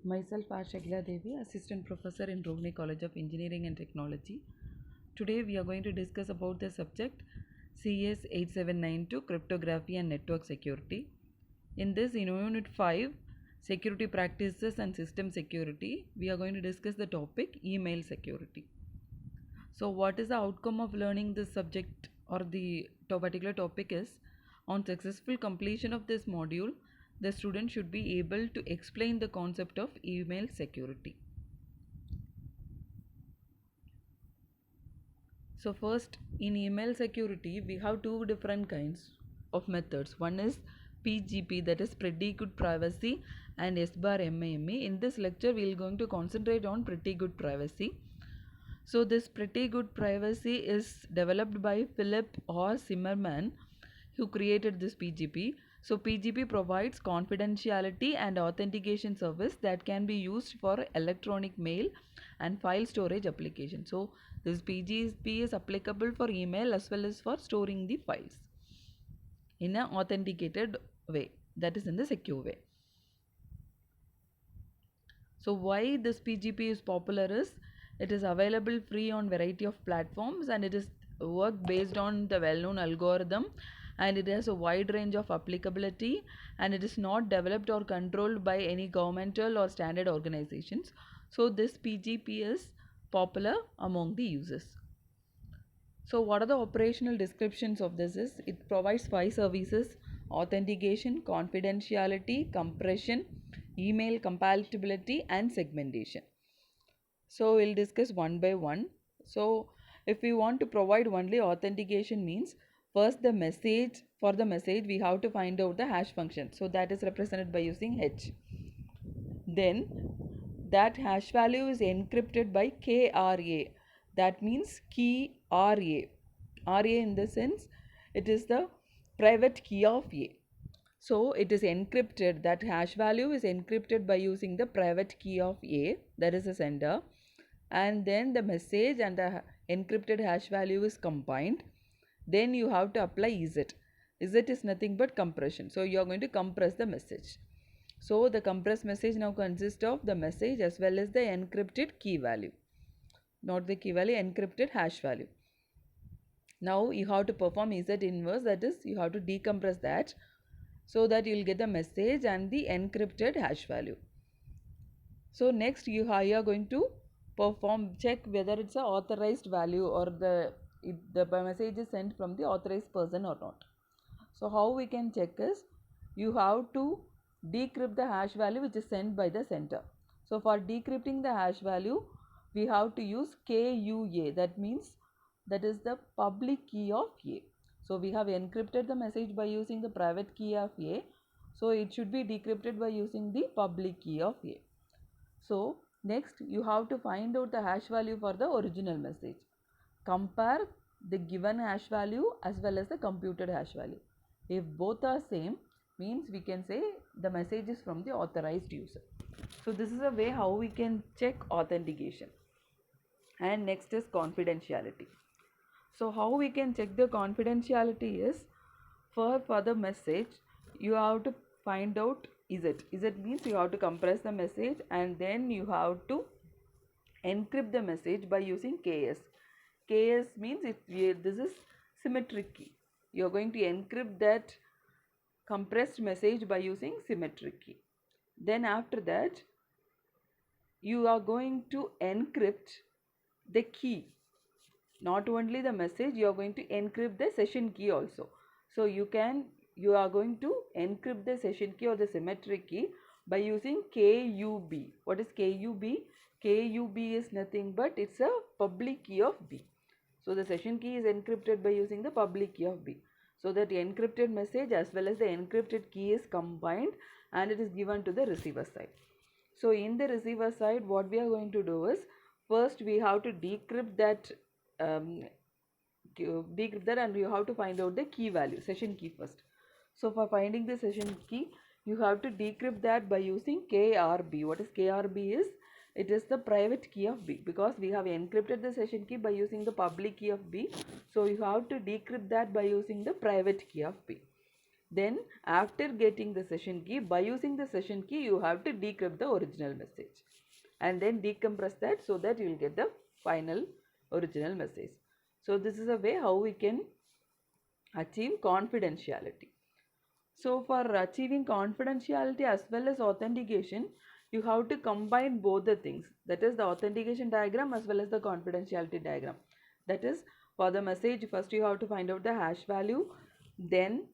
Myself Ashagla Devi, Assistant Professor in Rohini College of Engineering and Technology. Today we are going to discuss about the subject CS 8792 Cryptography and Network Security. In this, in Unit 5, Security Practices and System Security, we are going to discuss the topic Email Security. So what is the outcome of learning this subject or the particular topic is, on successful completion of this module, the student should be able to explain the concept of email security. So first, in email security, we have two different kinds of methods. One is PGP, that is pretty good privacy, and S bar MAME. In this lecture, we are going to concentrate on pretty good privacy. So this pretty good privacy is developed by Philip or Zimmerman, who created this PGP. So PGP provides confidentiality and authentication service that can be used for electronic mail and file storage application. So this PGP is applicable for email as well as for storing the files in an authenticated way, that is in the secure way. So why this PGP is popular is, it is available free on variety of platforms, and it is work based on the well-known algorithm, and it has a wide range of applicability, and it is not developed or controlled by any governmental or standard organizations. So this PGP is popular among the users. So what are the operational descriptions of this is, it provides 5 services: authentication, confidentiality, compression, email compatibility, and segmentation. So we'll discuss one by one. So if we want to provide only authentication, means first the message, for the message we have to find out the hash function. So that is represented by using H. Then that hash value is encrypted by KRA. That means key RA. RA in the sense, it is the private key of A. So it is encrypted, that hash value is encrypted by using the private key of A, that is the sender, and then the message and the encrypted hash value is combined. Then you have to apply Z. Z is nothing but compression. So you are going to compress the message. So the compressed message now consists of the message as well as the encrypted key value. Not the key value, encrypted hash value. Now you have to perform Z inverse, that is you have to decompress that, so that you will get the message and the encrypted hash value. So next you are going to check whether it's an authorized value or the message is sent from the authorized person or not. So how we can check is, you have to decrypt the hash value which is sent by the sender. So for decrypting the hash value, we have to use KUA, that means that is the public key of A. So we have encrypted the message by using the private key of A. So it should be decrypted by using the public key of A. So next you have to find out the hash value for the original message. Compare the given hash value as well as the computed hash value. If both are same, means we can say the message is from the authorized user. So this is a way how we can check authentication. And next is confidentiality. So how we can check the confidentiality is, for the message you have to find out Z. Z means you have to compress the message, and then you have to encrypt the message by using KS. KS means this is symmetric key. You are going to encrypt that compressed message by using symmetric key. Then after that, you are going to encrypt the key. Not only the message, you are going to encrypt the session key also. So you are going to encrypt the session key or the symmetric key by using KUB. What is KUB? KUB is nothing but it's a public key of B. So the session key is encrypted by using the public key of B. So that the encrypted message as well as the encrypted key is combined and it is given to the receiver side. So in the receiver side, what we are going to do is, first we have to decrypt that and you have to find out the key value, session key first. So for finding the session key, you have to decrypt that by using KRB. What is KRB is, it is the private key of B, because we have encrypted the session key by using the public key of B. So you have to decrypt that by using the private key of B. Then after getting the session key, by using the session key, you have to decrypt the original message and then decompress that so that you will get the final original message. So this is a way how we can achieve confidentiality. So for achieving confidentiality as well as authentication, you have to combine both the things. That is the authentication diagram as well as the confidentiality diagram. That is, for the message, first you have to find out the hash value. Then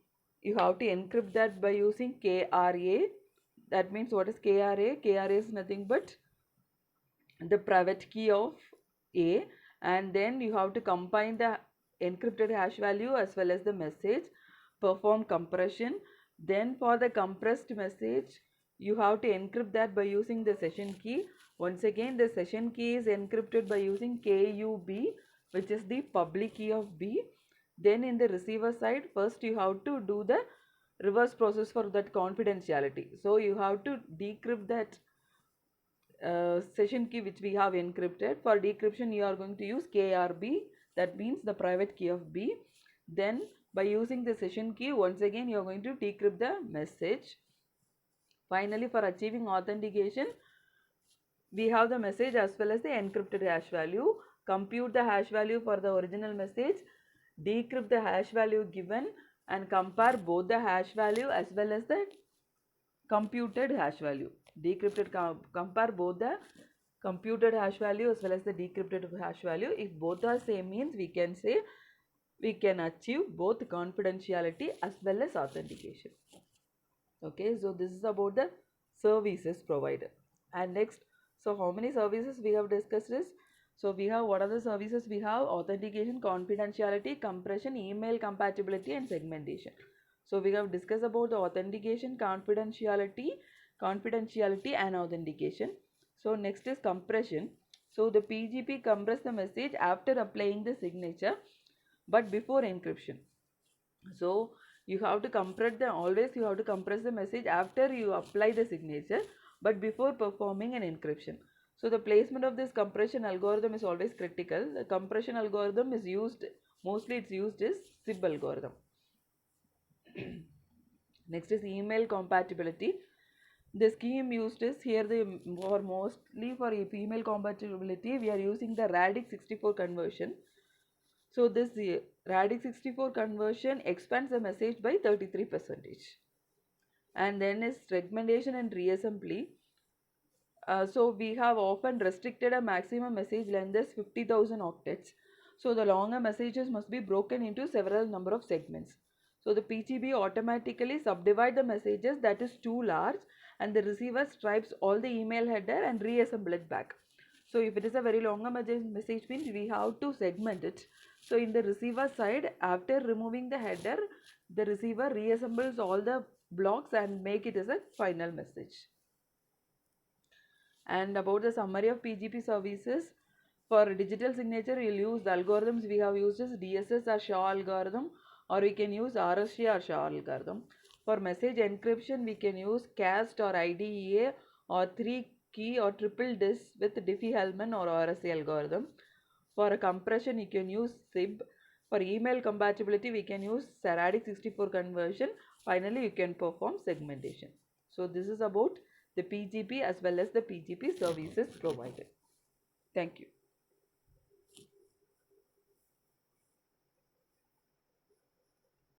you have to encrypt that by using KRA. That means what is KRA? KRA is nothing but the private key of A, and then you have to combine the encrypted hash value as well as the message, perform compression. Then for the compressed message, you have to encrypt that by using the session key. Once again, the session key is encrypted by using KUB, which is the public key of B. Then in the receiver side, first you have to do the reverse process for that confidentiality. So you have to decrypt that session key which we have encrypted. For decryption, you are going to use KRB, that means the private key of B. Then by using the session key, once again you are going to decrypt the message. Finally, for achieving authentication, we have the message as well as the encrypted hash value. Compute the hash value for the original message, decrypt the hash value given, and compare both the hash value as well as the computed hash value. Decrypted, compare both the computed hash value as well as the decrypted hash value. If both are same, means we can say we can achieve both confidentiality as well as authentication. Okay, so this is about the services provided. And next, so how many services we have discussed is, so we have, what are the services we have? Authentication, confidentiality, compression, email compatibility, and segmentation. So we have discussed about the authentication, confidentiality and authentication. So next is compression. So the PGP compress the message after applying the signature but before encryption. So you have to compress the, always you have to compress the message after you apply the signature but before performing an encryption. So the placement of this compression algorithm is always critical. The compression algorithm is used, mostly it's used is SIB algorithm. Next is email compatibility. The scheme used is here, the for mostly for email compatibility we are using the radix 64 conversion. So this radix 64 conversion expands the message by 33%. And then is segmentation and reassembly. So we have often restricted a maximum message length as 50,000 octets. So the longer messages must be broken into several number of segments. So the PGB automatically subdivide the messages that is too large, and the receiver stripes all the email header and reassemble it back. So if it is a very longer message means we have to segment it. So in the receiver side, after removing the header, the receiver reassembles all the blocks and make it as a final message. And about the summary of PGP services, for digital signature you'll use the algorithms we have used is DSS or SHA algorithm, or we can use RSA or SHA algorithm. For message encryption we can use CAST or IDEA or 3-key or triple disk with Diffie-Hellman or RSA algorithm. For compression you can use SIB. For email compatibility we can use radix 64 conversion. Finally you can perform segmentation. So this is about the PGP as well as the PGP services provided. Thank you.